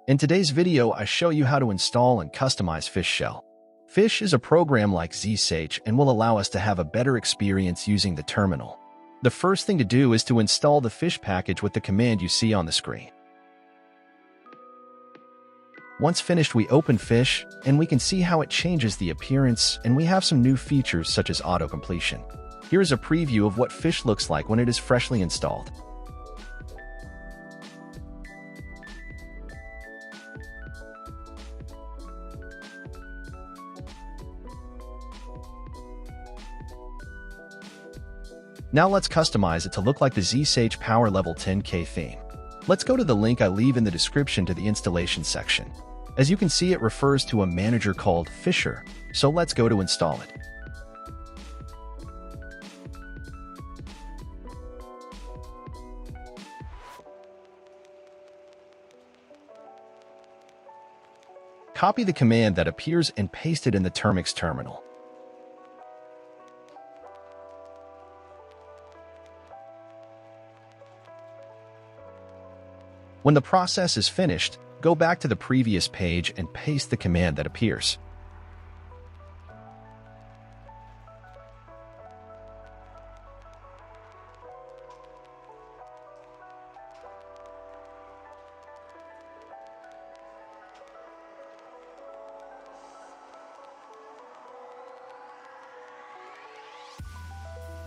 In today's video, I show you how to install and customize Fish Shell. Fish is a program like ZSH and will allow us to have a better experience using the terminal. The first thing to do is to install the Fish package with the command you see on the screen. Once finished, we open Fish, and we can see how it changes the appearance, and we have some new features such as auto-completion. Here is a preview of what Fish looks like when it is freshly installed. Now let's customize it to look like the ZSH Power Level 10K theme. Let's go to the link I leave in the description to the installation section. As you can see, it refers to a manager called Fisher, so let's go to install it. Copy the command that appears and paste it in the Termux terminal. When the process is finished, go back to the previous page and paste the command that appears.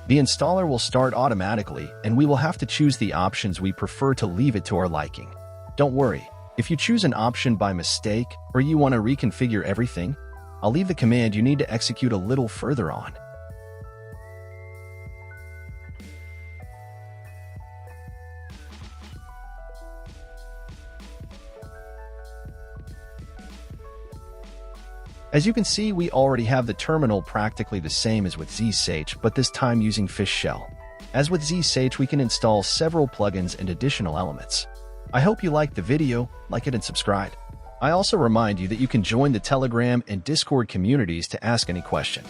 The installer will start automatically, and we will have to choose the options we prefer to leave it to our liking. Don't worry, if you choose an option by mistake or you want to reconfigure everything, I'll leave the command you need to execute a little further on. As you can see, we already have the terminal practically the same as with ZSH, but this time using Fish Shell. As with ZSH, we can install several plugins and additional elements. I hope you liked the video, like it and subscribe. I also remind you that you can join the Telegram and Discord communities to ask any question.